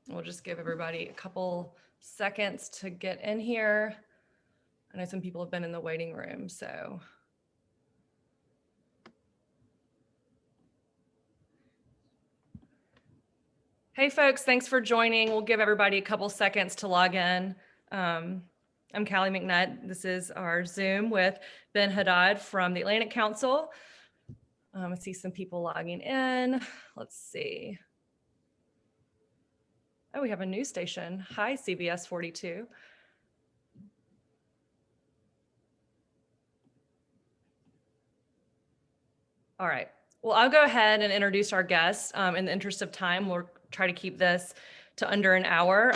We'll just give everybody a couple seconds to get in here. I know some people have been in the waiting room, so. Hey folks, thanks for joining. We'll give everybody a couple seconds to log in. I'm Callie McNutt. This is our Zoom with Ben Haddad from the Atlantic Council. I see some people logging in. Let's see. Oh, we have a news station. Hi, CBS 42. All right. Well, I'll go ahead and introduce our guests. In the interest of time, we'll try to keep this to under an hour.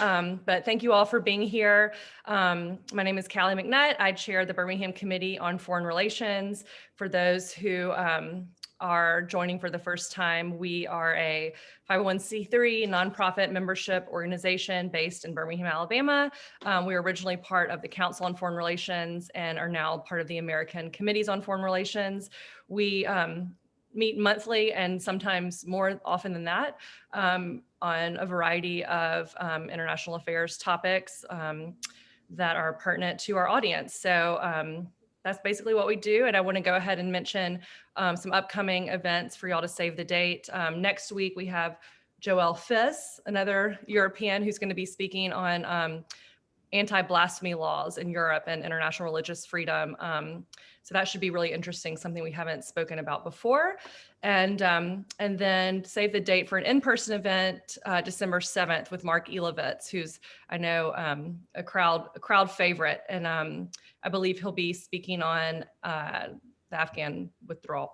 But thank you all for being here. My name is Callie McNutt. I chair the Birmingham Committee on Foreign Relations. For those who are joining for the first time, we are a 501c3 nonprofit membership organization based in Birmingham, Alabama. We were originally part of the Council on Foreign Relations and are now part of the American Committees on Foreign Relations. We meet monthly and sometimes more often than that on a variety of international affairs topics that are pertinent to our audience. So that's basically what we do. And I want to go ahead and mention some upcoming events for y'all to save the date. Next week, we have Joël Fils, another European who's going to be speaking on anti-blasphemy laws in Europe and international religious freedom. So that should be really interesting, something we haven't spoken about before. And then save the date for an in-person event, December 7th with Mark Elovitz, who's, I know, a crowd favorite. And I believe he'll be speaking on the Afghan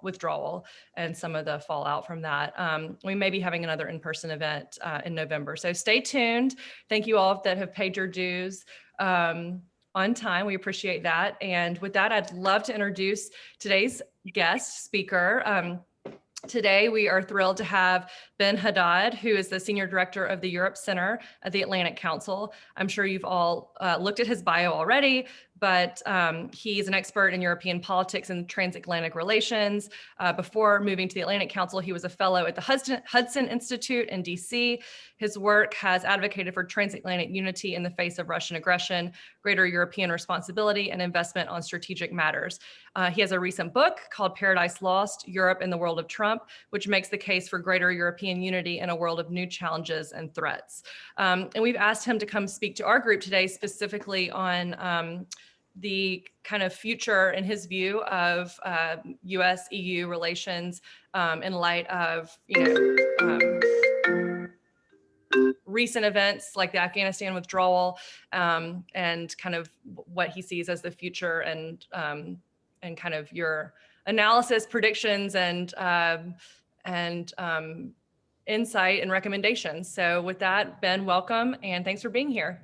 withdrawal and some of the fallout from that. We may be having another in-person event in November. So stay tuned. Thank you all that have paid your dues on time. We appreciate that. And with that, I'd love to introduce today's guest speaker. Today, we are thrilled to have Ben Haddad, who is the Senior Director of the Europe Center at the Atlantic Council. I'm sure you've all looked at his bio already, but he's an expert in European politics and transatlantic relations. Before moving to the Atlantic Council, he was a fellow at the Hudson Institute in DC. His work has advocated for transatlantic unity in the face of Russian aggression, greater European responsibility, and investment on strategic matters. He has a recent book called Paradise Lost: Europe in the World of Trump, which makes the case for greater European unity in a world of new challenges and threats. And we've asked him to come speak to our group today specifically on the kind of future, in his view, of US-EU relations in light of, recent events like the Afghanistan withdrawal, and kind of what he sees as the future, and kind of your analysis, predictions, and insight and recommendations. So with that, Ben, welcome, and thanks for being here.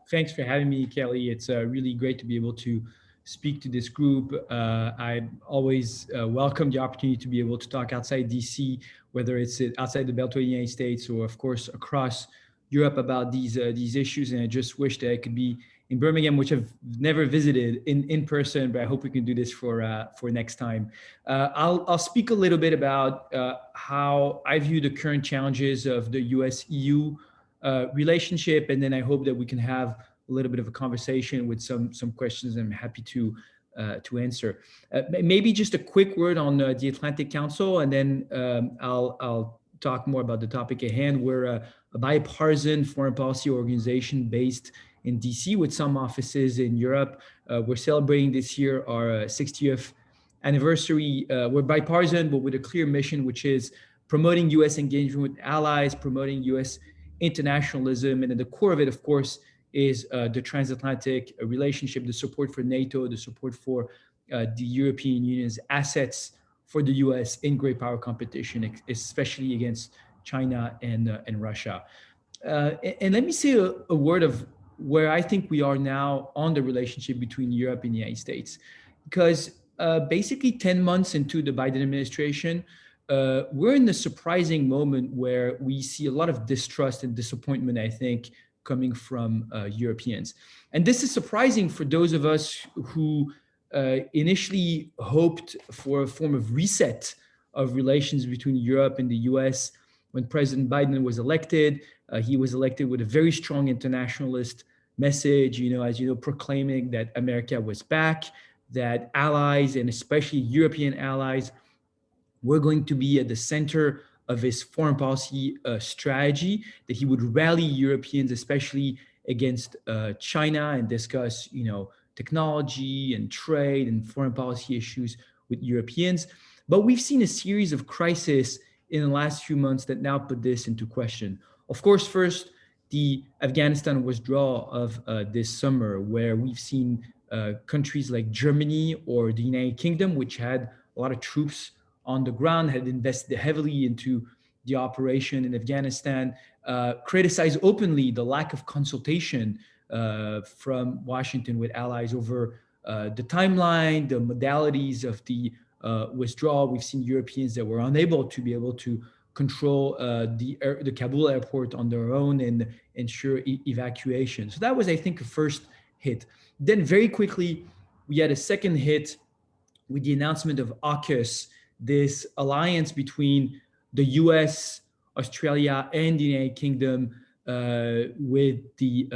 Thanks for having me, Kelly. It's really great to be able to speak to this group. I always welcome the opportunity to be able to talk outside DC, whether it's outside the Beltway of the United States or, of course, across Europe about these issues. And I just wish that I could be in Birmingham, which I've never visited in person, but I hope we can do this for next time. I'll speak a little bit about how I view the current challenges of the US-EU relationship, and then I hope that we can have a little bit of a conversation with some questions I'm happy to answer. Maybe just a quick word on the Atlantic Council, and then I'll talk more about the topic at hand. We're a bipartisan foreign policy organization based in DC with some offices in Europe. We're celebrating this year our 60th anniversary. We're bipartisan, but with a clear mission, which is promoting US engagement with allies, promoting US internationalism, and at the core of it, of course, is the transatlantic relationship, the support for NATO, the support for the European Union's assets for the US in great power competition, especially against China and Russia. And let me say a word of where I think we are now on the relationship between Europe and the United States, because basically 10 months into the Biden administration, we're in a surprising moment where we see a lot of distrust and disappointment, I think, coming from Europeans. And this is surprising for those of us who initially hoped for a form of reset of relations between Europe and the US when President Biden was elected. He was elected with a very strong internationalist message, as you know, proclaiming that America was back, that allies, and especially European allies, were going to be at the center of his foreign policy strategy, that he would rally Europeans, especially against China, and discuss, technology and trade and foreign policy issues with Europeans. But we've seen a series of crises in the last few months that now put this into question. Of course, first, the Afghanistan withdrawal of this summer, where we've seen countries like Germany or the United Kingdom, which had a lot of troops on the ground, had invested heavily into the operation in Afghanistan, criticized openly the lack of consultation from Washington with allies over the timeline, the modalities of the withdrawal. We've seen Europeans that were unable to be able to control the Kabul airport on their own and ensure evacuation. So that was, I think, a first hit. Then very quickly, we had a second hit with the announcement of AUKUS, this alliance between the US, Australia, and the United Kingdom, with the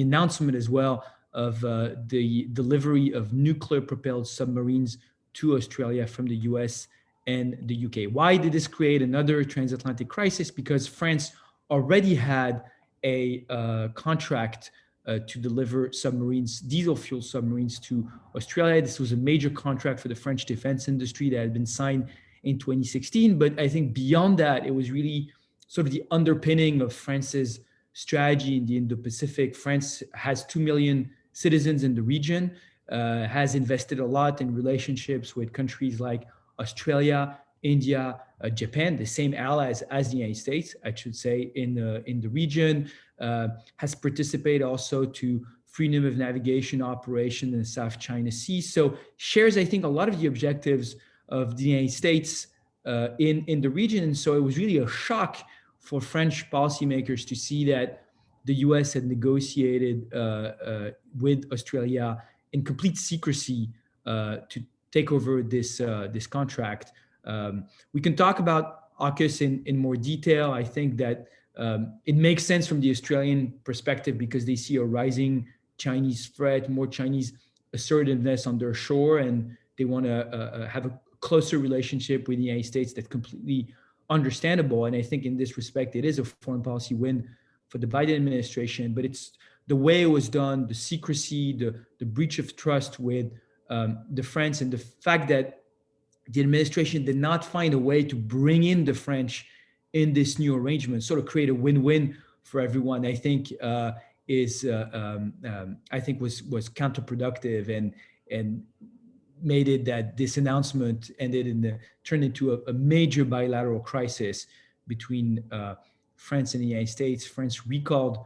announcement as well of the delivery of nuclear-propelled submarines to Australia from the US and the UK. Why did this create another transatlantic crisis? Because France already had a contract to deliver submarines, diesel fuel submarines, to Australia. This was a major contract for the French defense industry that had been signed in 2016. But I think beyond that, it was really sort of the underpinning of France's strategy in the Indo-Pacific. France has 2 million citizens in the region, has invested a lot in relationships with countries like Australia, India, Japan, the same allies as the United States, I should say, in the region, has participated also to freedom of navigation operation in the South China Sea. So shares, I think, a lot of the objectives of the United States in the region. And so it was really a shock for French policymakers to see that the US had negotiated with Australia in complete secrecy to take over this contract. We can talk about AUKUS in more detail. I think that it makes sense from the Australian perspective because they see a rising Chinese threat, more Chinese assertiveness on their shore, and they want to have a closer relationship with the United States. That's completely understandable. And I think in this respect, it is a foreign policy win for the Biden administration, but it's the way it was done, the secrecy, the breach of trust with the French, and the fact that the administration did not find a way to bring in the French in this new arrangement, sort of create a win-win for everyone, I think was counterproductive and made it that this announcement turned into a major bilateral crisis between France and the United States. France recalled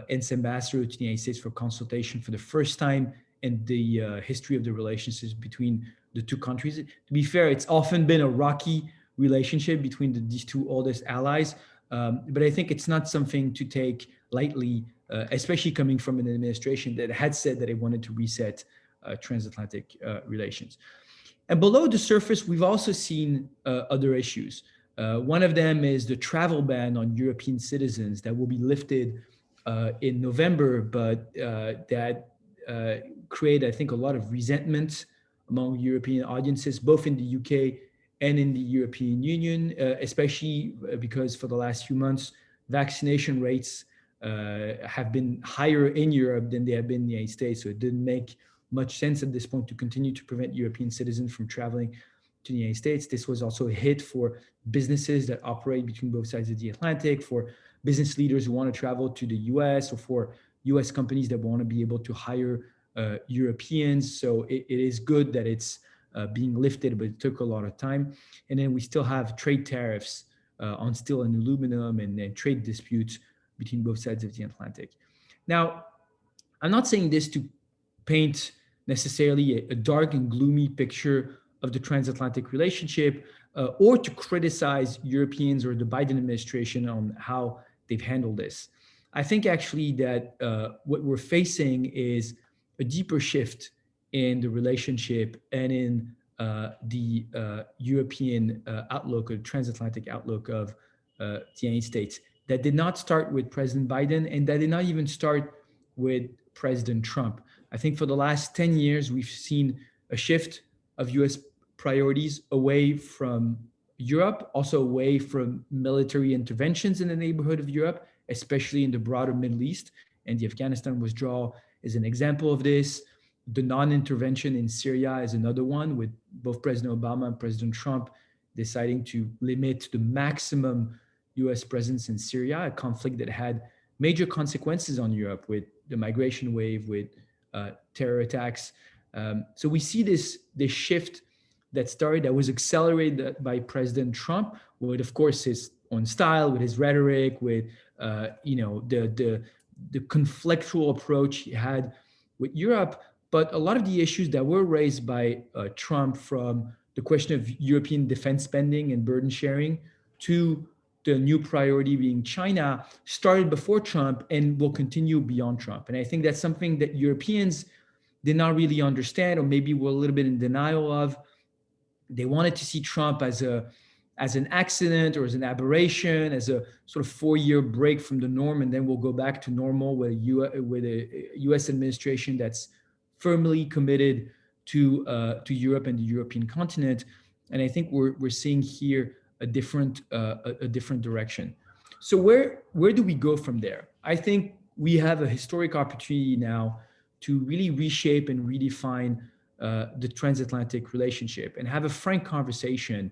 its ambassador to the United States for consultation for the first time in the history of the relationships between the two countries. To be fair, it's often been a rocky relationship between these two oldest allies, but I think it's not something to take lightly, especially coming from an administration that had said that it wanted to reset transatlantic relations. And below the surface, we've also seen other issues. One of them is the travel ban on European citizens that will be lifted in November, but that create, I think, a lot of resentment among European audiences, both in the UK and in the European Union, especially because for the last few months, vaccination rates have been higher in Europe than they have been in the United States. So it didn't make much sense at this point to continue to prevent European citizens from traveling to the United States. This was also a hit for businesses that operate between both sides of the Atlantic, for business leaders who want to travel to the US, or for US companies that want to be able to hire Europeans. So it is good that it's being lifted, but it took a lot of time. And then we still have trade tariffs on steel and aluminum, and trade disputes between both sides of the Atlantic. Now, I'm not saying this to paint necessarily a dark and gloomy picture of the transatlantic relationship, or to criticize Europeans or the Biden administration on how they've handled this. I think actually that what we're facing is a deeper shift in the relationship and in the European outlook or transatlantic outlook of the United States. That did not start with President Biden, and that did not even start with President Trump. I think for the last 10 years, we've seen a shift of US priorities away from Europe, also away from military interventions in the neighborhood of Europe, especially in the broader Middle East. And the Afghanistan withdrawal is an example of this. The non-intervention in Syria is another one, with both President Obama and President Trump deciding to limit the maximum US presence in Syria, a conflict that had major consequences on Europe with the migration wave, with terror attacks. So we see this shift that was accelerated by President Trump, with, of course, his own style, with his rhetoric, with the conflictual approach he had with Europe. But a lot of the issues that were raised by Trump, from the question of European defense spending and burden sharing to the new priority being China, started before Trump and will continue beyond Trump. And I think that's something that Europeans did not really understand, or maybe were a little bit in denial of. They wanted to see Trump as an accident or as an aberration, as a sort of 4-year break from the norm, and then we'll go back to normal with a US administration that's firmly committed to Europe and the European continent. And I think we're seeing here a different direction. So where do we go from there? I think we have a historic opportunity now to really reshape and redefine the transatlantic relationship and have a frank conversation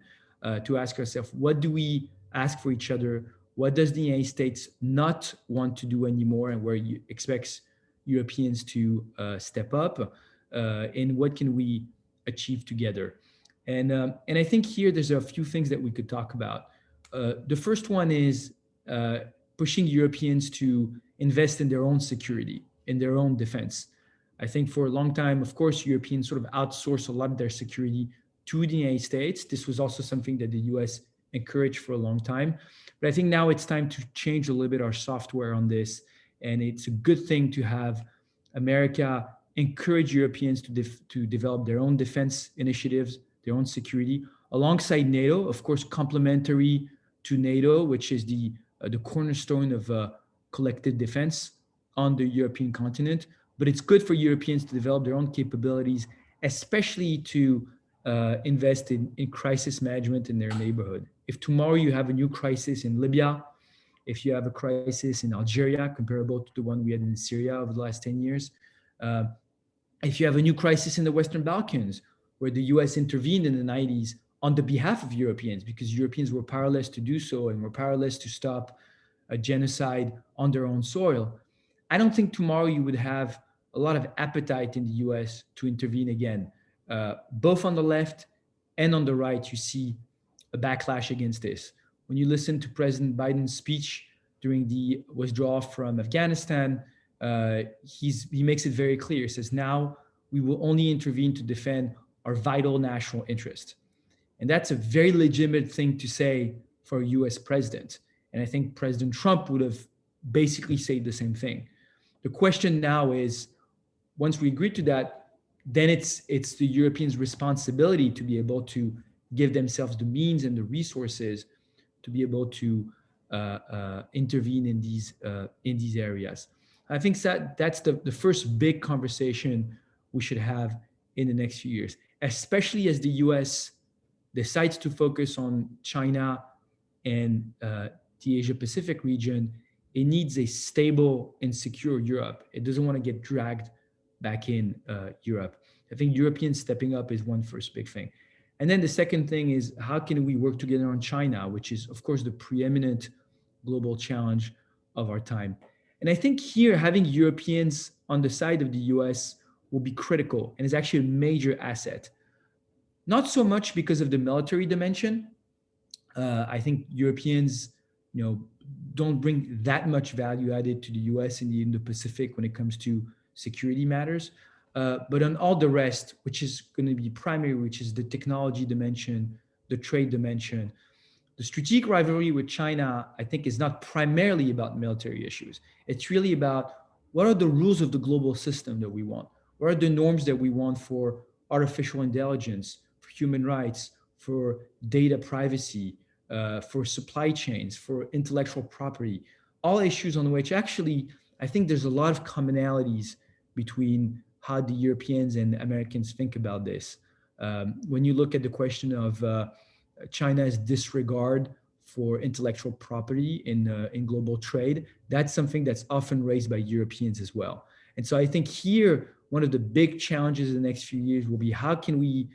to ask ourselves, what do we ask for each other? What does the United States not want to do anymore, and where you expects Europeans to step up? And what can we achieve together? And I think here there's a few things that we could talk about. The first one is pushing Europeans to invest in their own security, in their own defense. I think for a long time, of course, Europeans sort of outsourced a lot of their security to the United States. This was also something that the US encouraged for a long time. But I think now it's time to change a little bit our software on this. And it's a good thing to have America encourage Europeans to develop their own defense initiatives, their own security, alongside NATO, of course, complementary to NATO, which is the cornerstone of collective defense on the European continent. But it's good for Europeans to develop their own capabilities, especially to invest in crisis management in their neighborhood. If tomorrow you have a new crisis in Libya, if you have a crisis in Algeria, comparable to the one we had in Syria over the last 10 years, if you have a new crisis in the Western Balkans, where the US intervened in the 90s on the behalf of Europeans, because Europeans were powerless to do so and were powerless to stop a genocide on their own soil, I don't think tomorrow you would have a lot of appetite in the US to intervene again. Both on the left and on the right, you see a backlash against this. When you listen to President Biden's speech during the withdrawal from Afghanistan, he makes it very clear. He says, now we will only intervene to defend our vital national interest. And that's a very legitimate thing to say for a US president. And I think President Trump would have basically said the same thing. The question now is, once we agree to that, then it's the Europeans' responsibility to be able to give themselves the means and the resources to be able to intervene in these areas. I think that's the first big conversation we should have in the next few years, especially as the US decides to focus on China and the Asia-Pacific region. It needs a stable and secure Europe. It doesn't want to get dragged back in Europe. I think Europeans stepping up is one first big thing. And then the second thing is, how can we work together on China, which is, of course, the preeminent global challenge of our time. And I think here, having Europeans on the side of the US will be critical and is actually a major asset. Not so much because of the military dimension. I think Europeans, don't bring that much value added to the US in the Indo-Pacific when it comes to security matters. But on all the rest, which is going to be primary, which is the technology dimension, the trade dimension, the strategic rivalry with China, I think, is not primarily about military issues. It's really about what are the rules of the global system that we want? What are the norms that we want for artificial intelligence, for human rights, for data privacy, for supply chains, for intellectual property, all issues on which actually I think there's a lot of commonalities between how the Europeans and Americans think about this. When you look at the question of China's disregard for intellectual property in global trade, that's something that's often raised by Europeans as well. And so I think here, one of the big challenges in the next few years will be how can we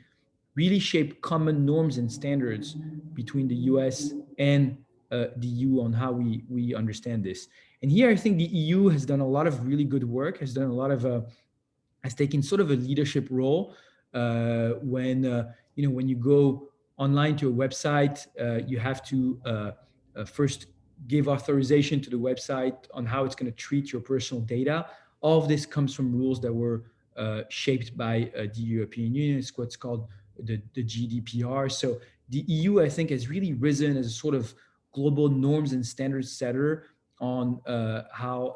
really shape common norms and standards between the US and the EU on how we understand this. And here I think the EU has done a lot of really good work, has done a lot of, has taken sort of a leadership role when you go online to a website, you have to first give authorization to the website on how it's going to treat your personal data. All of this comes from rules that were shaped by the European Union. It's what's called the GDPR. So the EU, I think, has really risen as a sort of global norms and standards setter on how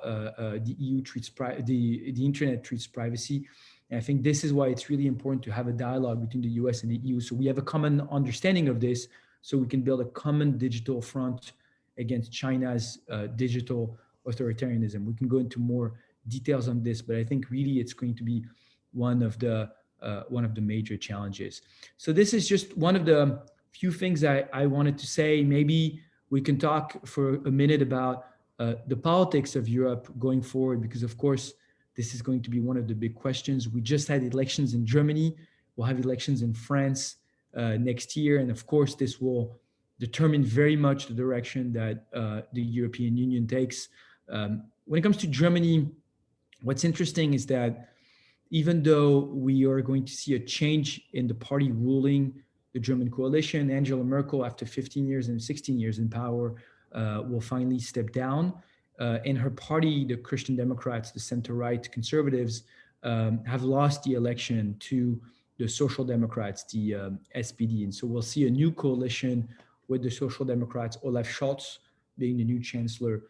the EU treats the internet treats privacy. And I think this is why it's really important to have a dialogue between the US and the EU. So we have a common understanding of this, so we can build a common digital front against China's digital authoritarianism. We can go into more details on this, but I think really it's going to be one of the major challenges. So this is just one of the few things I wanted to say. Maybe we can talk for a minute about the politics of Europe going forward, because of course, this is going to be one of the big questions. We just had elections in Germany. We'll have elections in France next year. And of course, this will determine very much the direction that the European Union takes. When it comes to Germany, what's interesting is that even though we are going to see a change in the party ruling the German coalition, Angela Merkel, after 15 years and 16 years in power, will finally step down. And her party, the Christian Democrats, the center-right conservatives, have lost the election to the Social Democrats, the SPD. And so we'll see a new coalition with the Social Democrats, Olaf Scholz being the new chancellor,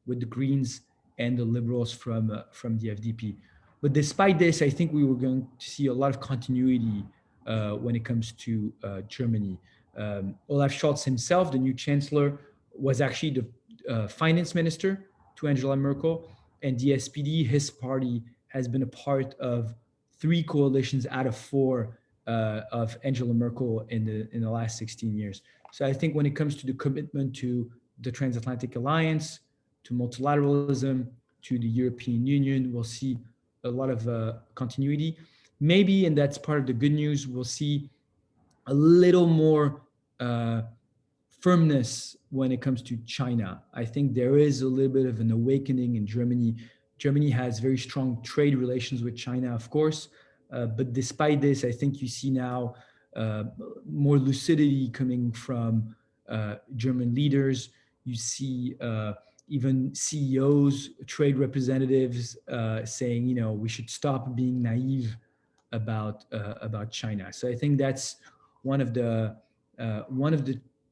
with the Greens and the Liberals from the FDP. But despite this, I think we were going to see a lot of continuity when it comes to Germany. Olaf Scholz himself, the new chancellor, was actually the finance minister to Angela Merkel, and the SPD, his party, has been a part of 3 coalitions out of 4 of Angela Merkel in the last 16 years. So I think when it comes to the commitment to the transatlantic alliance, to multilateralism, to the European Union, we'll see a lot of continuity. Maybe, and that's part of the good news, we'll see a little more firmness when it comes to China. I think there is a little bit of an awakening in Germany. Germany has very strong trade relations with China, of course, but despite this, I think you see now more lucidity coming from German leaders. You see even CEOs, trade representatives saying, we should stop being naive about China. So I think that's one of the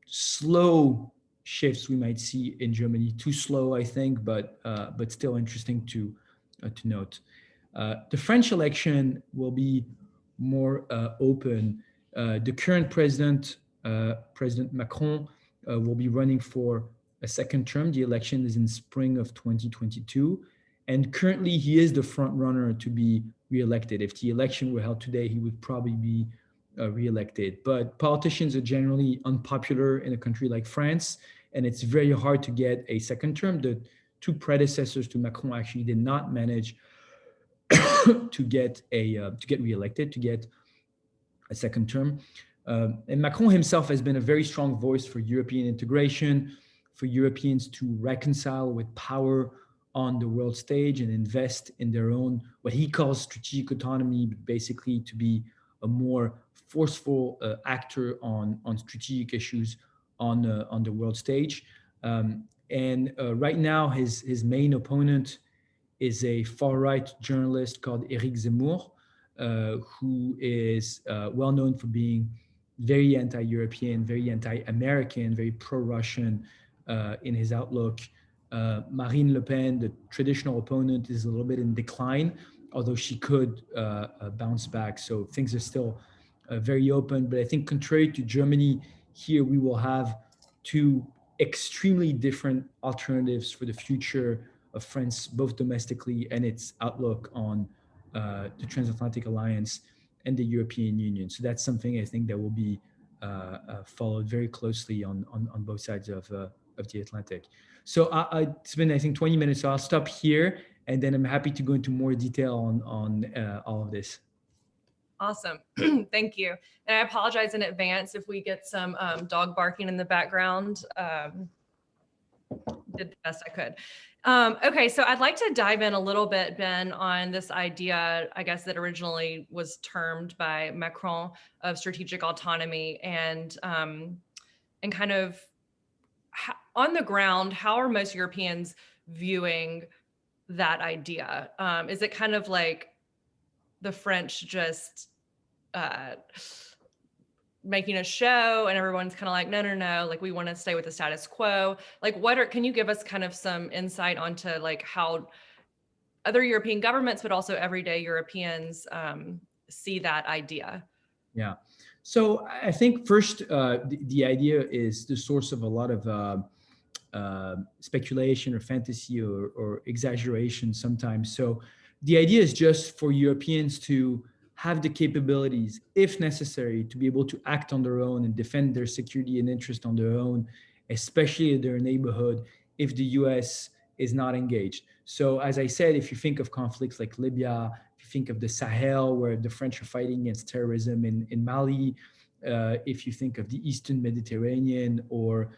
slow shifts we might see in Germany. Too slow, I think, but still interesting to note. The French election will be more open. The current president, President Macron, will be running for a second term. The election is in spring of 2022. And currently he is the front runner to be reelected. If the election were held today, he would probably be reelected. But politicians are generally unpopular in a country like France, and it's very hard to get a second term. The 2 predecessors to Macron actually did not manage to get reelected, to get a second term. And Macron himself has been a very strong voice for European integration, for Europeans to reconcile with power on the world stage and invest in their own, what he calls strategic autonomy, but basically to be a more forceful actor on strategic issues on the world stage. And right now, his main opponent is a far-right journalist called Éric Zemmour, who is well known for being very anti-European, very anti-American, very pro-Russian in his outlook. Marine Le Pen, the traditional opponent, is a little bit in decline, although she could bounce back. So things are still very open. But I think contrary to Germany, here we will have two extremely different alternatives for the future of France, both domestically and its outlook on the transatlantic alliance and the European Union. So that's something I think that will be followed very closely on both sides of the Atlantic. So it's been, I think, 20 minutes, so I'll stop here, and then I'm happy to go into more detail on all of this. Awesome. Thank you. And I apologize in advance if we get some dog barking in the background. Did the best I could. Okay, so I'd like to dive in a little bit, Ben, on this idea, I guess, that originally was termed by Macron of strategic autonomy, and kind of on the ground, how are most Europeans viewing that idea? Is it kind of like the French just making a show and everyone's kind of like, no, like we want to stay with the status quo? Like can you give us kind of some insight onto like how other European governments, but also everyday Europeans see that idea? Yeah. So I think first, the idea is the source of a lot of speculation or fantasy or exaggeration sometimes. So the idea is just for Europeans to have the capabilities, if necessary, to be able to act on their own and defend their security and interest on their own, especially in their neighborhood, if the US is not engaged. So as I said, if you think of conflicts like Libya, if you think of the Sahel, where the French are fighting against terrorism in Mali, if you think of the Eastern Mediterranean or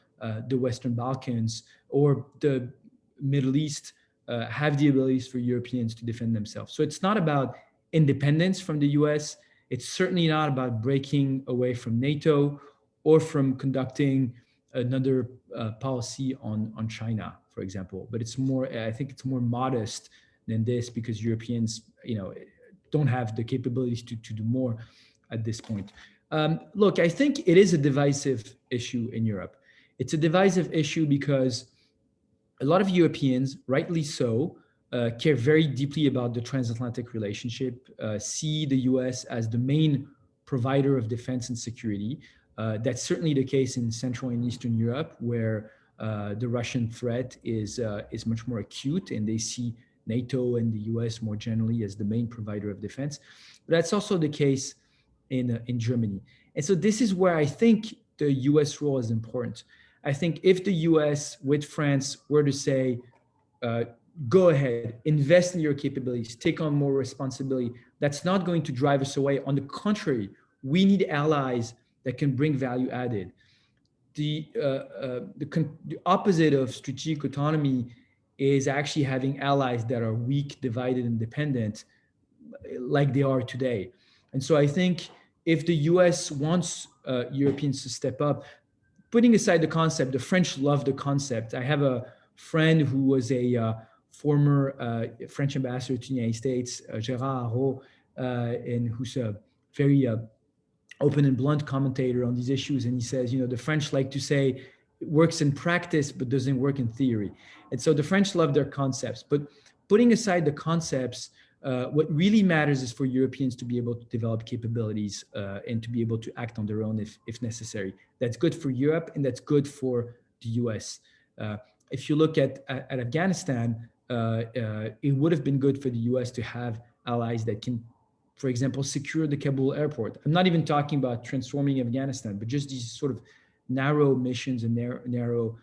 the Western Balkans or the Middle East, have the abilities for Europeans to defend themselves. So it's not about independence from the US. It's certainly not about breaking away from NATO or from conducting another policy on China, for example. But it's more, I think it's more modest than this, because Europeans, don't have the capabilities to do more at this point. Look, I think it is a divisive issue in Europe. It's a divisive issue because a lot of Europeans, rightly so, care very deeply about the transatlantic relationship, see the US as the main provider of defense and security. That's certainly the case in Central and Eastern Europe, where the Russian threat is much more acute, and they see NATO and the US more generally as the main provider of defense. But that's also the case in Germany. And so this is where I think the US role is important. I think if the US with France were to say, go ahead, invest in your capabilities, take on more responsibility, that's not going to drive us away. On the contrary, we need allies that can bring value added. The opposite of strategic autonomy is actually having allies that are weak, divided, and dependent, like they are today. And so I think if the US wants Europeans to step up, putting aside the concept, the French love the concept. I have a friend who was a former French ambassador to the United States, Gérard Haro, and who's a very open and blunt commentator on these issues. And he says, the French like to say it works in practice, but doesn't work in theory. And so the French love their concepts. But putting aside the concepts, what really matters is for Europeans to be able to develop capabilities and to be able to act on their own if necessary. That's good for Europe, and that's good for the US. If you look at Afghanistan, it would have been good for the US to have allies that can, for example, secure the Kabul airport. I'm not even talking about transforming Afghanistan, but just these sort of narrow missions and narrow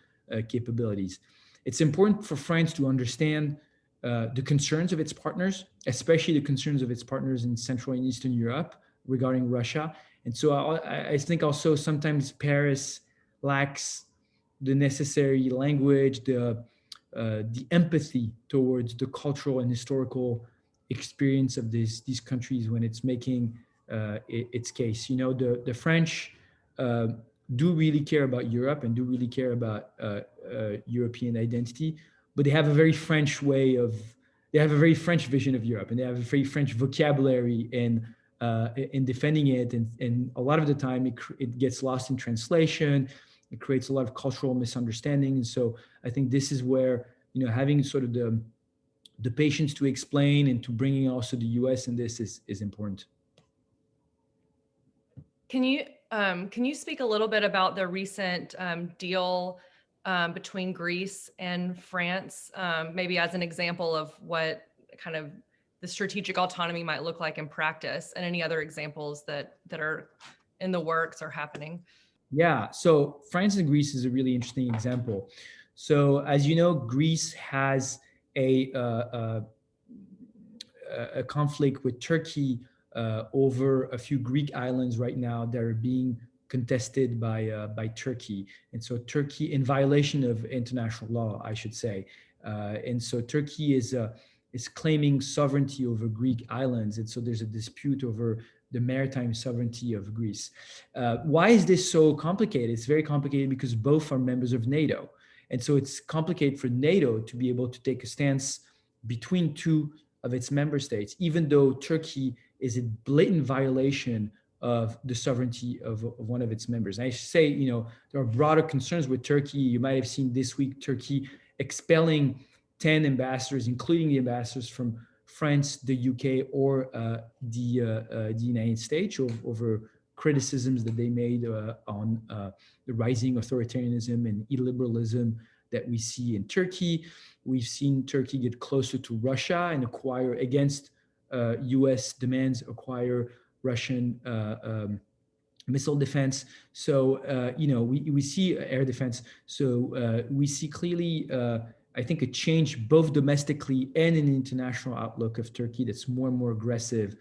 capabilities. It's important for France to understand the concerns of its partners, especially the concerns of its partners in Central and Eastern Europe regarding Russia. And so I think also sometimes Paris lacks the necessary language, the empathy towards the cultural and historical experience of these countries when it's making its case. The French do really care about Europe and do really care about European identity, but they have a very French they have a very French vision of Europe, and they have a very French vocabulary in defending it. And a lot of the time it gets lost in translation. It creates a lot of cultural misunderstanding. And so I think this is where, having sort of the patience to explain and to bringing also the US in this is important. Can you speak a little bit about the recent deal between Greece and France, maybe as an example of what kind of the strategic autonomy might look like in practice, and any other examples that are in the works or happening? Yeah, so France and Greece is a really interesting example. So as you know, Greece has a conflict with Turkey over a few Greek islands right now that are being contested by Turkey, and so Turkey, in violation of international law, I should say, and so Turkey is claiming sovereignty over Greek islands, and so there's a dispute over the maritime sovereignty of Greece. Why is this so complicated? It's very complicated because both are members of NATO, and so it's complicated for NATO to be able to take a stance between two of its member states, even though Turkey is a blatant violation of the sovereignty of one of its members. And I should say, there are broader concerns with Turkey. You might have seen this week Turkey expelling 10 ambassadors, including the ambassadors from France, the UK, or the United States over criticisms that they made on the rising authoritarianism and illiberalism that we see in Turkey. We've seen Turkey get closer to Russia and acquire, against US demands, acquire Russian missile defense. So, we see air defense. So we see clearly, I think, a change both domestically and in the international outlook of Turkey that's more and more aggressive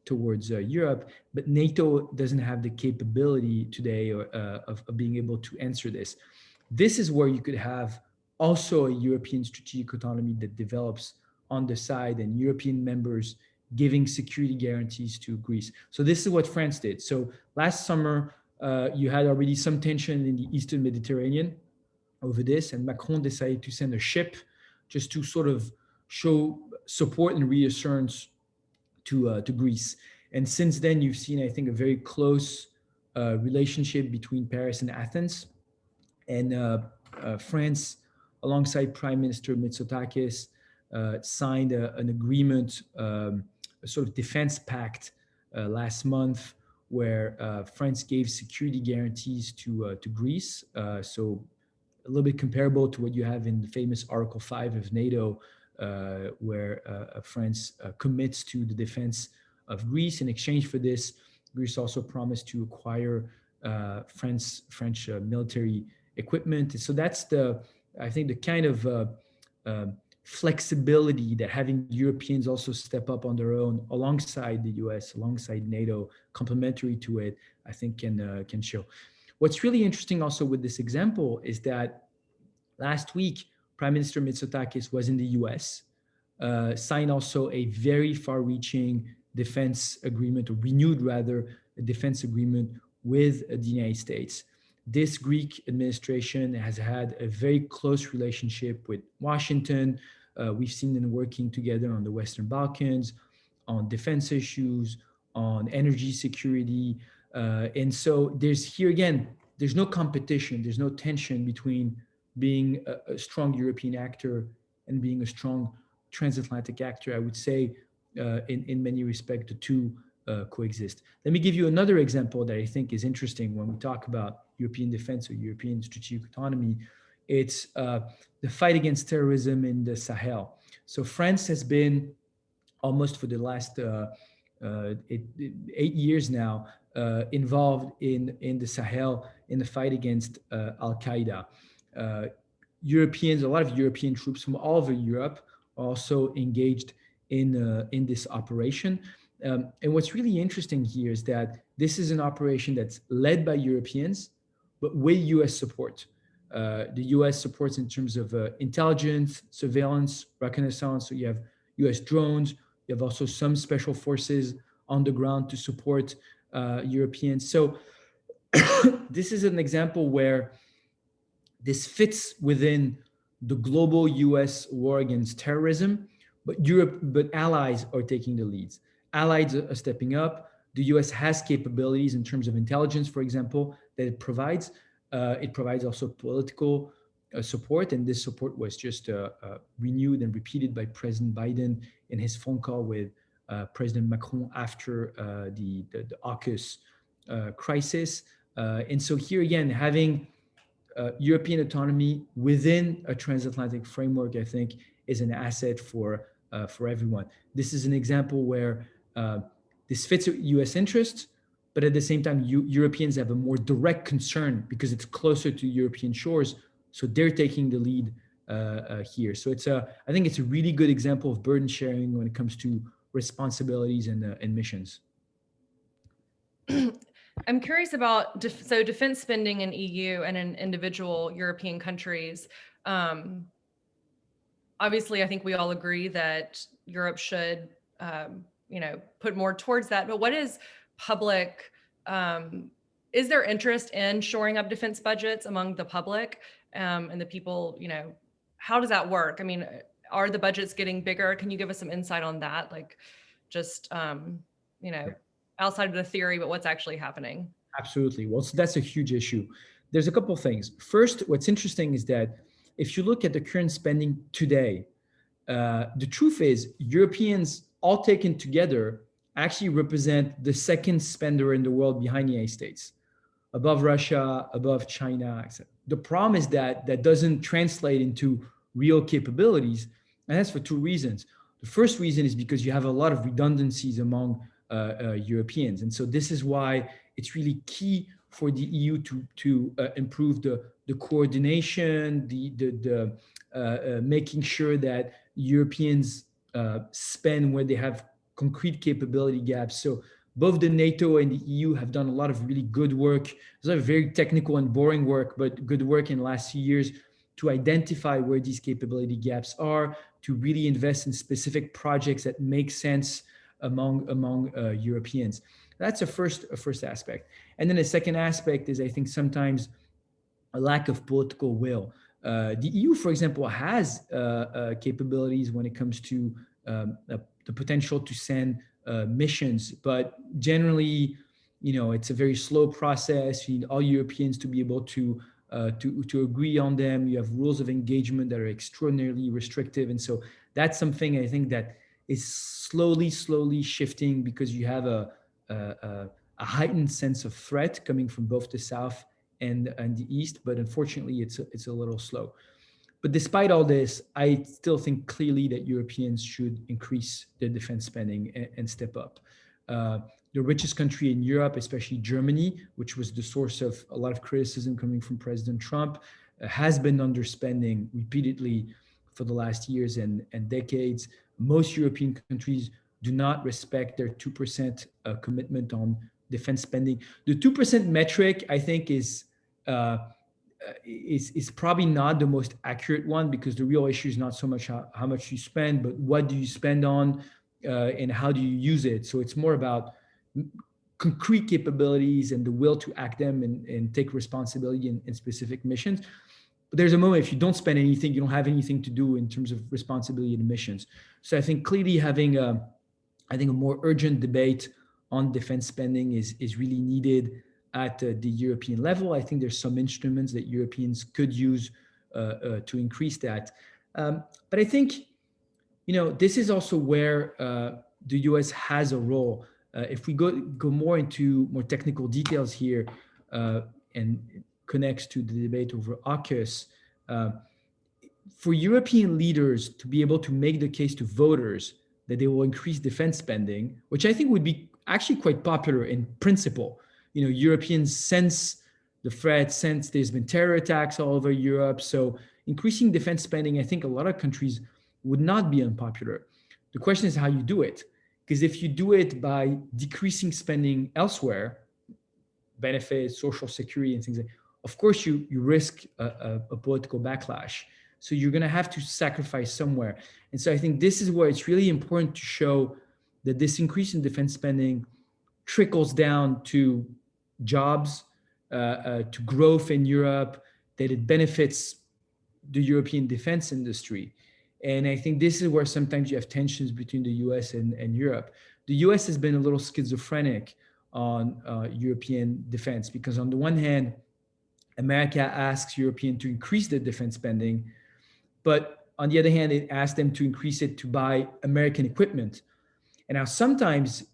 towards Europe. But NATO doesn't have the capability today of being able to answer this. This is where you could have also a European strategic autonomy that develops on the side, and European members giving security guarantees to Greece. So this is what France did. So last summer, you had already some tension in the Eastern Mediterranean over this, and Macron decided to send a ship just to sort of show support and reassurance to Greece. And since then, you've seen, I think, a very close relationship between Paris and Athens. And France, alongside Prime Minister Mitsotakis, signed an agreement, a sort of defense pact last month, where France gave security guarantees to Greece. So a little bit comparable to what you have in the famous Article 5 of NATO, where France commits to the defense of Greece. In exchange for this, Greece also promised to acquire French military equipment. So that's I think the kind of flexibility that having Europeans also step up on their own alongside the US, alongside NATO, complementary to it, I think can show. What's really interesting also with this example is that last week, Prime Minister Mitsotakis was in the US, signed also a very far-reaching defense agreement, or renewed rather, a defense agreement with the United States. This Greek administration has had a very close relationship with Washington. We've seen them working together on the Western Balkans, on defense issues, on energy security. And so there's no competition, there's no tension between being a strong European actor and being a strong transatlantic actor. I would say in many respects, the two coexist. Let me give you another example that I think is interesting when we talk about European defense or European strategic autonomy. It's the fight against terrorism in the Sahel. So France has been, almost for the last 8 years now, involved in the Sahel in the fight against Al-Qaeda. Europeans, a lot of European troops from all over Europe are also engaged in this operation. And what's really interesting here is that this is an operation that's led by Europeans, but with US support. The US supports in terms of intelligence, surveillance, reconnaissance. So you have US drones, you have also some special forces on the ground to support Europeans. So this is an example where this fits within the global US war against terrorism, but allies are taking the leads. Allies are stepping up. The US has capabilities in terms of intelligence, for example, that it provides. It provides also political support, and this support was just renewed and repeated by President Biden in his phone call with President Macron after the AUKUS crisis. And so here again, having European autonomy within a transatlantic framework, I think, is an asset for everyone. This is an example where this fits U.S. interests, but at the same time, Europeans have a more direct concern because it's closer to European shores, so they're taking the lead here. So I think it's a really good example of burden sharing when it comes to responsibilities and missions. I'm curious about defense spending in EU and in individual European countries. Obviously, I think we all agree that Europe should, put more towards that. But what is public? Is there interest in shoring up defense budgets among the public and the people? How does that work? I mean, are the budgets getting bigger? Can you give us some insight on that? Like, just outside of the theory, but what's actually happening? Absolutely. Well, so that's a huge issue. There's a couple of things. First, what's interesting is that if you look at the current spending today, the truth is Europeans all taken together actually represent the second spender in the world behind the United States, above Russia, above China, etc. The problem is that doesn't translate into real capabilities, and that's for two reasons. The first reason is because you have a lot of redundancies among Europeans. And so this is why it's really key for the EU to improve the coordination, the making sure that Europeans spend where they have concrete capability gaps. So both the NATO and the EU have done a lot of really good work. It's not very technical and boring work, but good work in the last few years to identify where these capability gaps are, to really invest in specific projects that make sense among Europeans. That's a first aspect. And then the second aspect is, I think, sometimes a lack of political will. The EU, for example, has capabilities when it comes to the potential to send missions, but generally, it's a very slow process. You need all Europeans to be able to agree on them. You have rules of engagement that are extraordinarily restrictive, and so that's something I think that is slowly shifting because you have a heightened sense of threat coming from both the South and the East, but unfortunately it's a little slow. But despite all this, I still think clearly that Europeans should increase their defense spending and step up. The richest country in Europe, especially Germany, which was the source of a lot of criticism coming from President Trump, has been underspending repeatedly for the last years and decades. Most European countries do not respect their 2% commitment on defense spending. The 2% metric, I think, is probably not the most accurate one, because the real issue is not so much how much you spend, but what do you spend on and how do you use it. So it's more about concrete capabilities and the will to act them and take responsibility in specific missions. But there's a moment, if you don't spend anything, you don't have anything to do in terms of responsibility and missions. So I think clearly having a more urgent debate on defense spending is really needed at the European level. I think there's some instruments that Europeans could use to increase that. But I think, this is also where the US has a role. If we go more into more technical details here and connects to the debate over AUKUS, for European leaders to be able to make the case to voters that they will increase defense spending, which I think would be actually quite popular in principle. Europeans sense the threat, sense there's been terror attacks all over Europe. So increasing defense spending, I think a lot of countries would not be unpopular. The question is how you do it. Because if you do it by decreasing spending elsewhere, benefits, social security, and things like that, of course you risk a political backlash. So you're going to have to sacrifice somewhere. And so I think this is where it's really important to show that this increase in defense spending trickles down to jobs, to growth in Europe, that it benefits the European defense industry. And I think this is where sometimes you have tensions between the US and Europe. The US has been a little schizophrenic on European defense, because on the one hand, America asks Europeans to increase their defense spending, but on the other hand, it asks them to increase it to buy American equipment. And now sometimes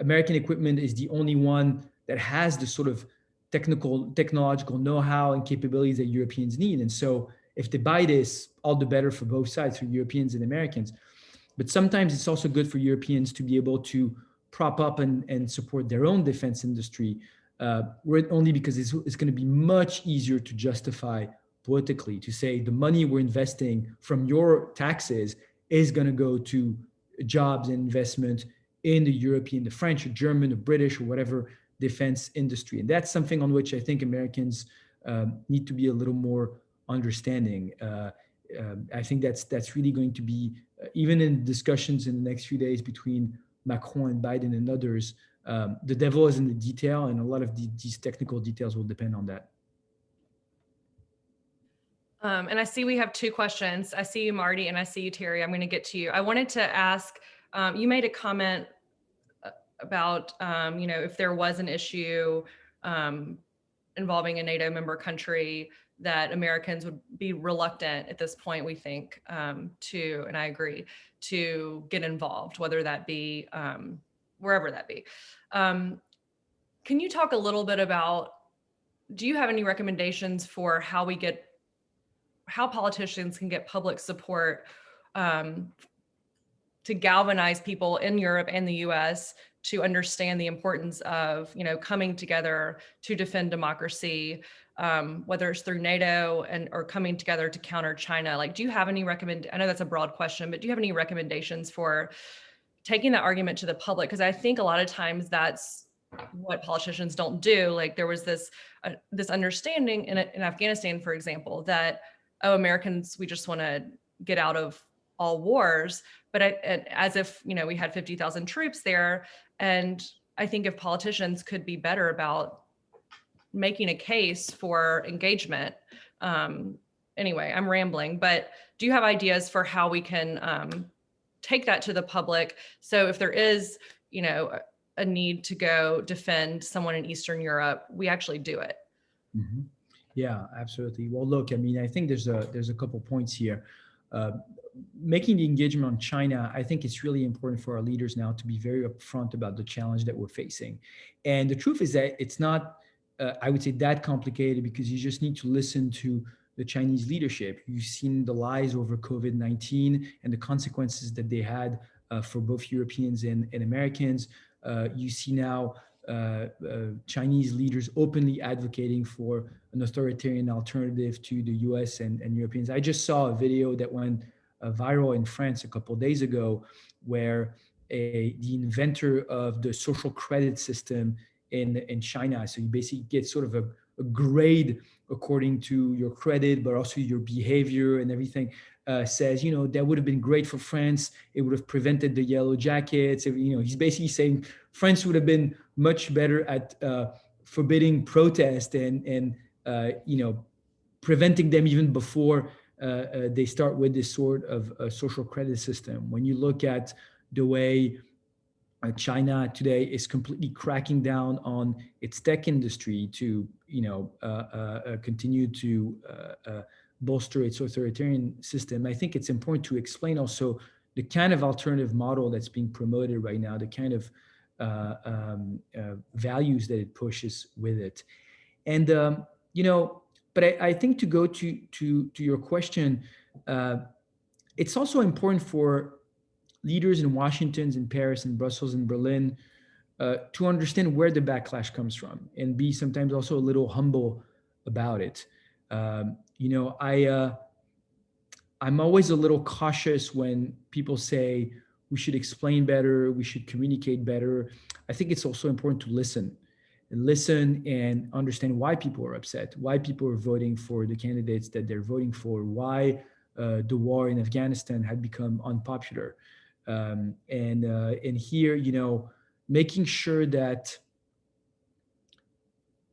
American equipment is the only one that has the sort of technological know-how and capabilities that Europeans need. And so if they buy this, all the better for both sides, for Europeans and Americans. But sometimes it's also good for Europeans to be able to prop up and support their own defense industry, only because it's going to be much easier to justify politically, to say the money we're investing from your taxes is going to go to jobs and investment in the European, the French, or German, or British, or whatever defense industry. And that's something on which I think Americans need to be a little more understanding. I think that's really going to be, even in discussions in the next few days between Macron and Biden and others, the devil is in the detail, and a lot of these technical details will depend on that. And I see we have two questions. I see you, Marty, and I see you, Terry. I'm going to get to you. I wanted to ask, you made a comment about, if there was an issue involving a NATO member country, that Americans would be reluctant at this point, we think, to, and I agree, to get involved, whether that be wherever that be. Can you talk a little bit about, do you have any recommendations for how politicians can get public support to galvanize people in Europe and the US to understand the importance of, coming together to defend democracy, whether it's through NATO or coming together to counter China? Like, do you have any I know that's a broad question, but do you have any recommendations for taking that argument to the public? Because I think a lot of times that's what politicians don't do. Like, there was this understanding in Afghanistan, for example, that, Americans, we just want to get out of all wars, but as if, we had 50,000 troops there. And I think if politicians could be better about making a case for engagement. Anyway, I'm rambling, but do you have ideas for how we can take that to the public? So if there is, a need to go defend someone in Eastern Europe, we actually do it. Mm-hmm. Yeah, absolutely. Well, look, I think there's a couple points here. Making the engagement on China, I think it's really important for our leaders now to be very upfront about the challenge that we're facing. And the truth is that it's not, I would say, that complicated, because you just need to listen to the Chinese leadership. You've seen the lies over COVID-19 and the consequences that they had for both Europeans and Americans. You see now Chinese leaders openly advocating for an authoritarian alternative to the US and Europeans. I just saw a video that went viral in France a couple of days ago, where the inventor of the social credit system in China, so you basically get sort of a grade according to your credit, but also your behavior and everything, says, that would have been great for France. It would have prevented the yellow jackets. He's basically saying France would have been much better at forbidding protest and preventing them even before they start with this sort of social credit system. When you look at the way China today is completely cracking down on its tech industry to, continue to bolster its authoritarian system, I think it's important to explain also the kind of alternative model that's being promoted right now, the kind of values that it pushes with it. And, but I think to go to your question, it's also important for leaders in Washington, in Paris, in Brussels, in Berlin, to understand where the backlash comes from and be sometimes also a little humble about it. I'm always a little cautious when people say we should explain better, we should communicate better. I think it's also important to listen and understand why people are upset, why people are voting for the candidates that they're voting for, why the war in Afghanistan had become unpopular. And here, making sure that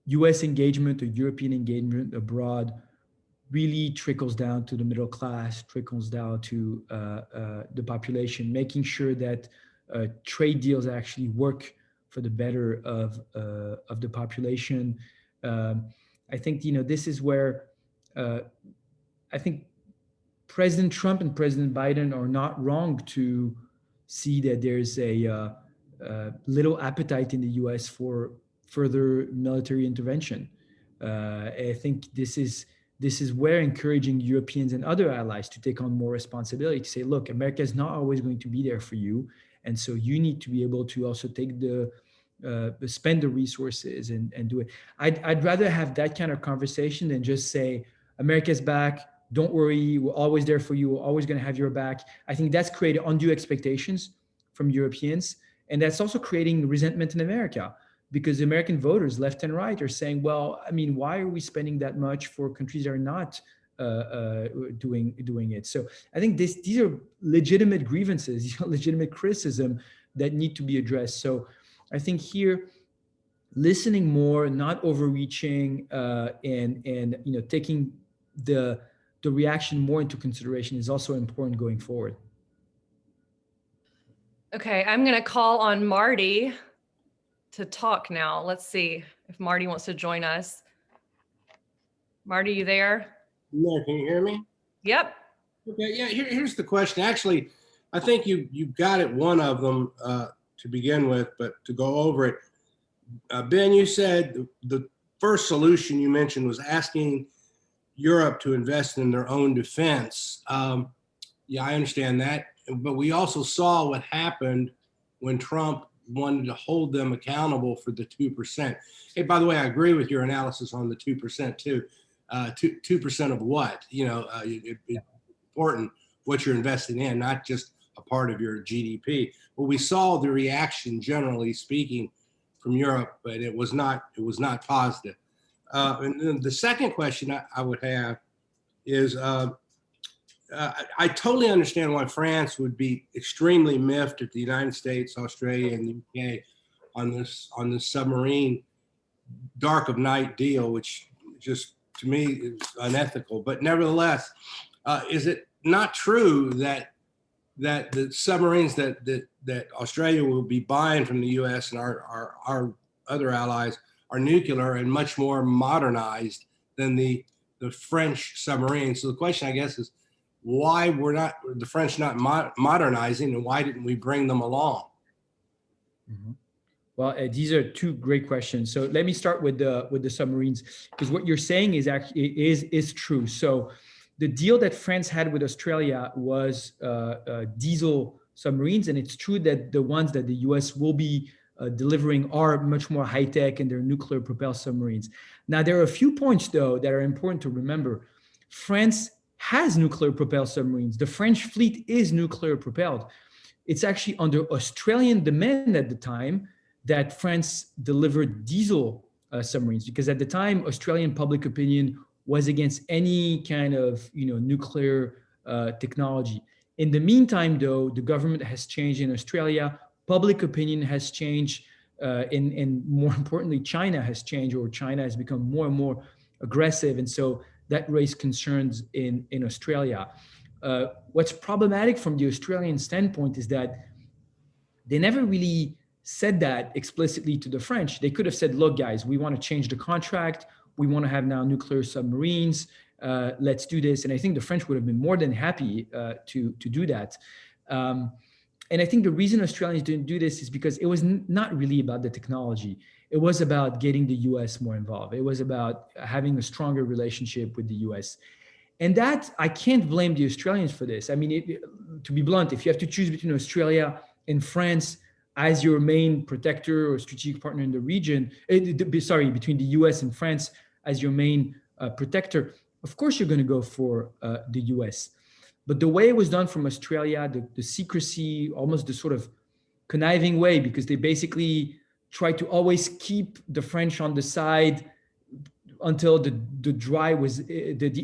US engagement or European engagement abroad really trickles down to the middle class, trickles down to the population, making sure that trade deals actually work for the better of the population. I think, this is where I think President Trump and President Biden are not wrong to see that there's a little appetite in the US for further military intervention. I think this is where encouraging Europeans and other allies to take on more responsibility, to say, look, America is not always going to be there for you. And so you need to be able to also take spend the resources and do it. I'd rather have that kind of conversation than just say, America's back, don't worry, we're always there for you, we're always going to have your back. I think that's created undue expectations from Europeans. And that's also creating resentment in America, because American voters, left and right, are saying, well, I mean, why are we spending that much for countries that are not doing it? So I think these are legitimate grievances, legitimate criticism that need to be addressed. So I think here, listening more, not overreaching, and taking the reaction more into consideration is also important going forward. Okay, I'm going to call on Marty to talk now. Let's see if Marty wants to join us. Marty, you there? Yeah, can you hear me? Yep. Okay, yeah, here's the question. Actually, I think you got it, one of them to begin with, but to go over it. Ben, you said the first solution you mentioned was asking Europe to invest in their own defense. Yeah, I understand that. But we also saw what happened when Trump wanted to hold them accountable for the 2%. Hey, by the way, I agree with your analysis on the 2% too. 2% of what? It's important what you're investing in, not just a part of your GDP. But we saw the reaction, generally speaking, from Europe, but it was not positive. And then the second question I would have is, I totally understand why France would be extremely miffed at the United States, Australia, and the UK on this submarine dark of night deal, which just to me is unethical. But nevertheless, is it not true that the submarines that Australia will be buying from the U.S. and our other allies are nuclear and much more modernized than the French submarines? So the question, I guess, is why were not the French not modernizing, and why didn't we bring them along? Mm-hmm. Well, these are two great questions. So let me start with the submarines, because what you're saying is actually is true. So the deal that France had with Australia was diesel submarines, and it's true that the ones that the U.S. will be delivering are much more high tech and they're nuclear propelled submarines. Now, there are a few points though that are important to remember. France has nuclear propelled submarines. The French fleet is nuclear propelled. It's actually under Australian demand at the time that France delivered diesel submarines, because at the time, Australian public opinion was against any kind of nuclear technology. In the meantime, though, the government has changed in Australia. Public opinion has changed, and more importantly, China has changed, or China has become more and more aggressive. And so that raised concerns in Australia. What's problematic from the Australian standpoint is that they never really said that explicitly to the French. They could have said, look, guys, we want to change the contract. We want to have now nuclear submarines. Let's do this. And I think the French would have been more than happy to do that. And I think the reason Australians didn't do this is because it was not really about the technology. It was about getting the US more involved. It was about having a stronger relationship with the US. And that, I can't blame the Australians for this. I mean, to be blunt, if you have to choose between Australia and France as your main protector or strategic partner in the region, between the US and France as your main protector, of course you're going to go for the US. But the way it was done from Australia, the secrecy, almost the sort of conniving way, because they basically tried to always keep the French on the side until the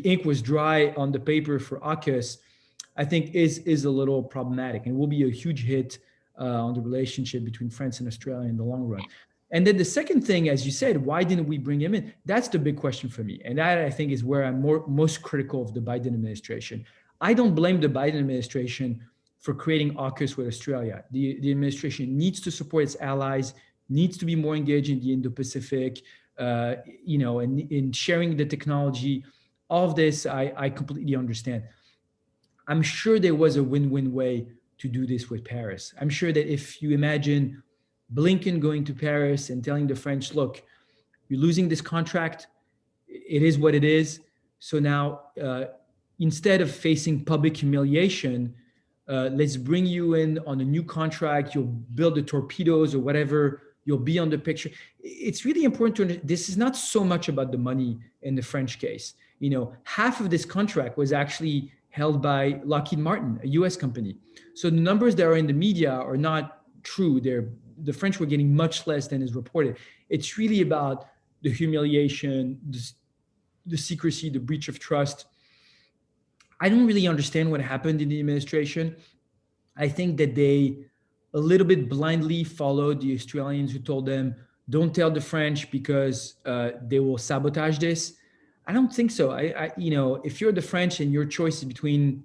ink was dry on the paper for AUKUS, I think is a little problematic, and will be a huge hit on the relationship between France and Australia in the long run. And then the second thing, as you said, why didn't we bring him in? That's the big question for me. And that, I think, is where I'm most critical of the Biden administration. I don't blame the Biden administration for creating AUKUS with Australia. The administration needs to support its allies, needs to be more engaged in the Indo-Pacific, and in sharing the technology. All of this, I completely understand. I'm sure there was a win-win way to do this with Paris. I'm sure that if you imagine Blinken going to Paris and telling the French, look, you're losing this contract. It is what it is. So now, instead of facing public humiliation, let's bring you in on a new contract. You'll build the torpedoes or whatever. You'll be on the picture. It's really important to understand, this is not so much about the money in the French case. You know, half of this contract was actually held by Lockheed Martin, a US company. So the numbers that are in the media are not true. The French were getting much less than is reported. It's really about the humiliation, the secrecy, the breach of trust. I don't really understand what happened in the administration. I think that they a little bit blindly followed the Australians who told them, don't tell the French because they will sabotage this. I don't think so. You know, if you're the French and your choice is between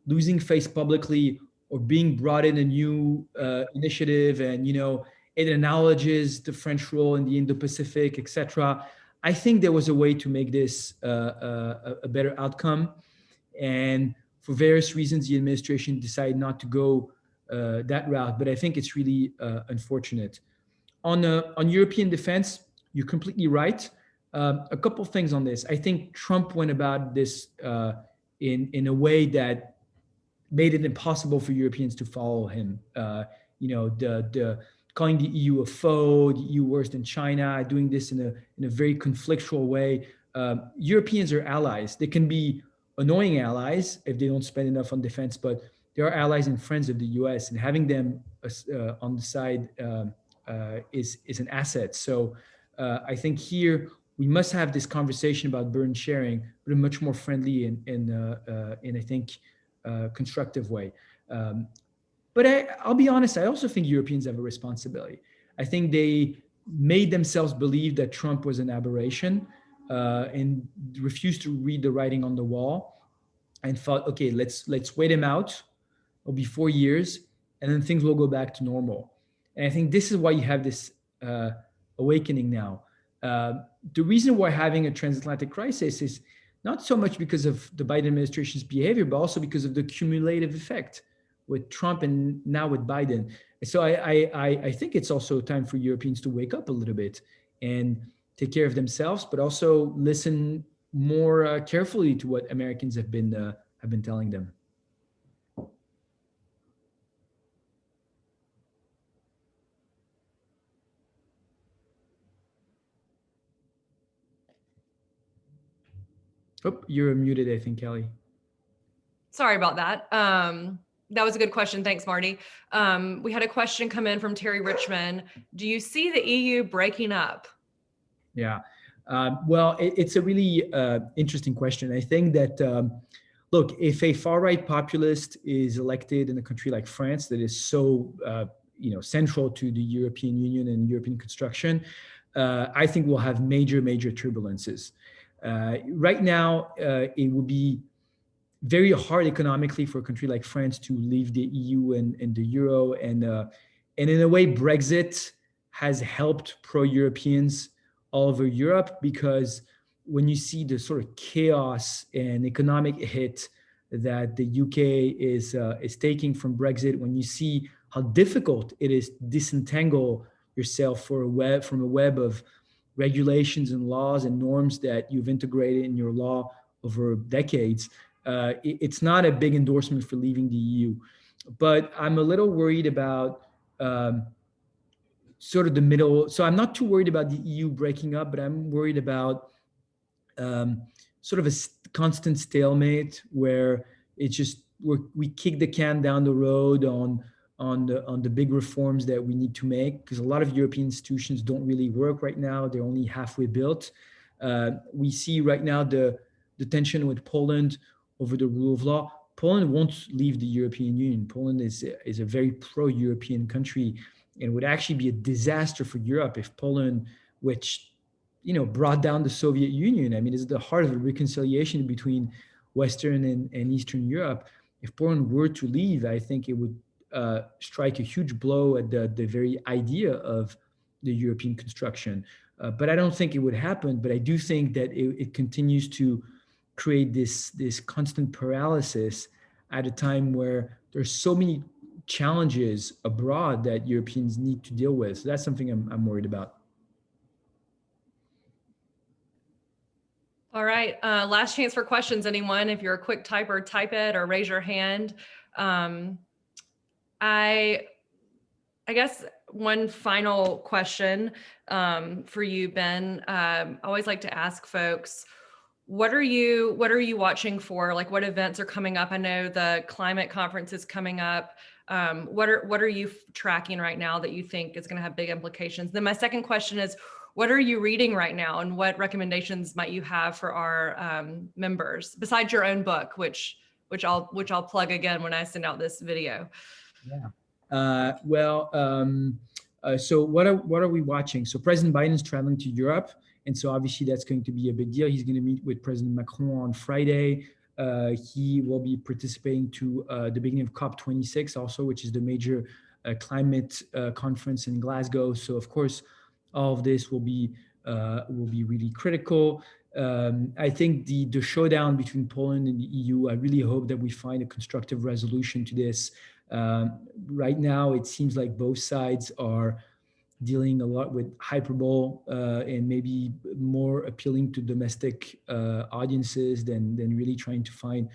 losing face publicly or being brought in a new initiative, and, you know, it acknowledges the French role in the Indo-Pacific, etc. I think there was a way to make this a better outcome. And for various reasons, the administration decided not to go that route. But I think it's really unfortunate. On European defense, you're completely right. A couple of things on this. I think Trump went about this in a way that made it impossible for Europeans to follow him. You know, the calling the EU a foe, the EU worse than China, doing this in a very conflictual way. Europeans are allies. They can be annoying allies if they don't spend enough on defense, but they are allies and friends of the US, and having them on the side is an asset. So I think here we must have this conversation about burden sharing, but a much more friendly and I think constructive way. But I'll be honest, I also think Europeans have a responsibility. I think they made themselves believe that Trump was an aberration and refused to read the writing on the wall and thought, okay, let's wait him out. It'll be 4 years and then things will go back to normal. And I think this is why you have this awakening now. The reason we're having a transatlantic crisis is not so much because of the Biden administration's behavior, but also because of the cumulative effect with Trump and now with Biden. So I think it's also time for Europeans to wake up a little bit and take care of themselves, but also listen more carefully to what Americans have been telling them. Oh, you're muted, I think, Kelly. Sorry about that. That was a good question. Thanks, Marty. We had a question come in from Terry Richmond. Do you see the EU breaking up? Yeah, well, it's a really interesting question. I think that, look, if a far-right populist is elected in a country like France that is so, central to the European Union and European construction, I think we'll have major turbulences. Right now, it would be very hard economically for a country like France to leave the EU and the euro. And in a way, Brexit has helped pro-Europeans all over Europe, because when you see the sort of chaos and economic hit that the UK is taking from Brexit, when you see how difficult it is to disentangle yourself from a web of regulations and laws and norms that you've integrated in your law over decades, it's not a big endorsement for leaving the EU. But I'm a little worried about sort of the middle. So I'm not too worried about the EU breaking up, but I'm worried about sort of a constant stalemate where it's just we kick the can down the road on the big reforms that we need to make, because a lot of European institutions don't really work right now. They're only halfway built. We see right now the tension with Poland over the rule of law. Poland won't leave the European Union. Poland is a very pro-European country, and it would actually be a disaster for Europe if Poland, which brought down the Soviet Union, I mean, is the heart of the reconciliation between Western and Eastern Europe. If Poland were to leave, I think it would strike a huge blow at the very idea of the European construction. But I don't think it would happen. But I do think that it continues to create this constant paralysis at a time where there's so many challenges abroad that Europeans need to deal with. So that's something I'm worried about. All right, last chance for questions, anyone. If you're a quick typer, type it or raise your hand. I guess one final question for you, Ben. I always like to ask folks, what are you watching for? Like, what events are coming up? I know the climate conference is coming up. What are you tracking right now that you think is going to have big implications? Then my second question is, what are you reading right now, and what recommendations might you have for our members besides your own book, which I'll plug again when I send out this video? Yeah. So what are we watching? So President Biden's traveling to Europe, and so obviously that's going to be a big deal. He's going to meet with President Macron on Friday. He will be participating to the beginning of COP26 also, which is the major climate conference in Glasgow. So of course, all of this will be really critical. I think the showdown between Poland and the EU, I really hope that we find a constructive resolution to this. Right now, it seems like both sides are dealing a lot with hyperbole and maybe more appealing to domestic audiences than really trying to find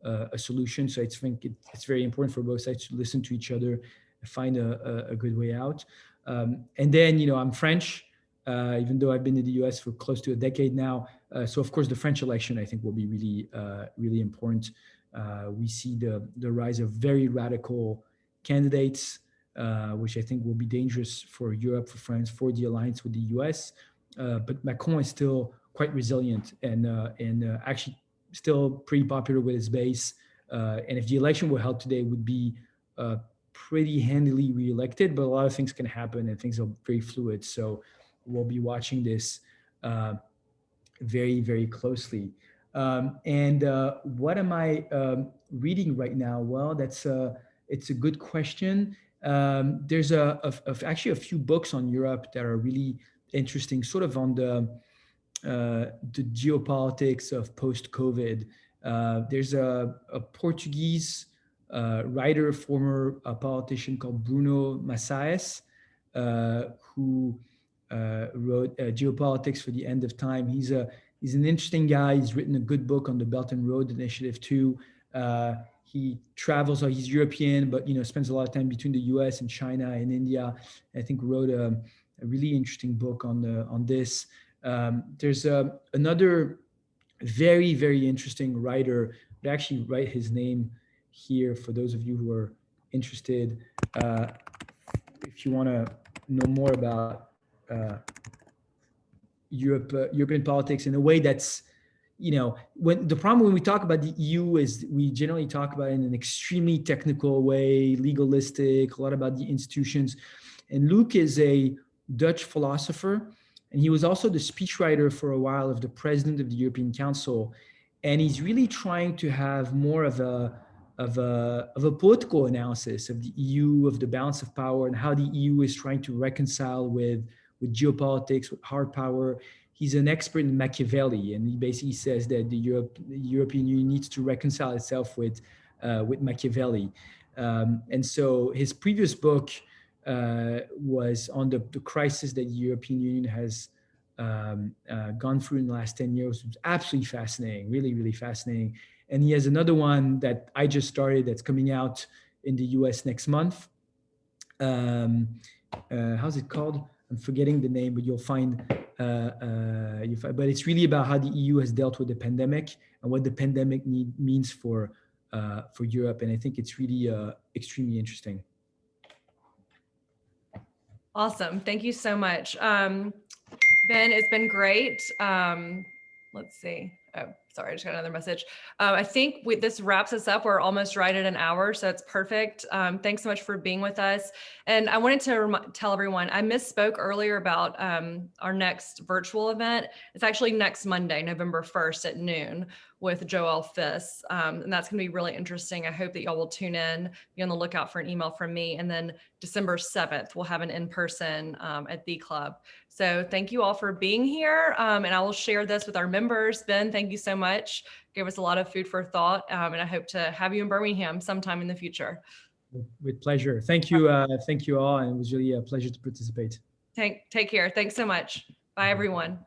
a solution. So I think it's very important for both sides to listen to each other and find a good way out. And then, I'm French, even though I've been in the US for close to a decade now. So of course, the French election, I think, will be really important. We see the rise of very radical candidates, which I think will be dangerous for Europe, for France, for the alliance with the US. But Macron is still quite resilient and actually still pretty popular with his base. And if the election were held today, would be pretty handily reelected, but a lot of things can happen and things are very fluid. So we'll be watching this very, very closely. And what am I reading right now? Well, it's a good question. There's actually a few books on Europe that are really interesting, sort of on the geopolitics of post-COVID. There's a Portuguese writer, former politician called Bruno Maçães, who wrote Geopolitics for the End of Time. He's an interesting guy. He's written a good book on the Belt and Road Initiative too. He travels, he's European, but spends a lot of time between the US and China and India. I think wrote a really interesting book on this. There's another very, very interesting writer. I actually write his name here for those of you who are interested. If you want to know more about European politics in a way that's, when the problem when we talk about the EU is we generally talk about it in an extremely technical way, legalistic, a lot about the institutions. And Luc is a Dutch philosopher, and he was also the speechwriter for a while of the president of the European Council. And he's really trying to have more of a political analysis of the EU, of the balance of power, and how the EU is trying to reconcile with geopolitics, with hard power. He's an expert in Machiavelli, and he basically says that the European Union needs to reconcile itself with Machiavelli. And so his previous book was on the crisis that the European Union has gone through in the last 10 years. It was absolutely fascinating, really, really fascinating. And he has another one that I just started that's coming out in the US next month. How's it called? I'm forgetting the name, but you'll find, but it's really about how the EU has dealt with the pandemic and what the pandemic means for Europe. And I think it's really extremely interesting. Awesome. Thank you so much. Ben, it's been great. Let's see. Oh, sorry, I just got another message. I think this wraps us up. We're almost right at an hour, so it's perfect. Thanks so much for being with us. And I wanted to tell everyone, I misspoke earlier about our next virtual event. It's actually next Monday, November 1st at noon with Joel Fiss. And that's going to be really interesting. I hope that y'all will tune in, be on the lookout for an email from me. And then December 7th, we'll have an in-person at the club. So thank you all for being here. And I will share this with our members. Ben, thank you so much. Gave us a lot of food for thought. And I hope to have you in Birmingham sometime in the future. With pleasure. Thank you all, and it was really a pleasure to participate. Take care. Thanks so much. Bye, everyone.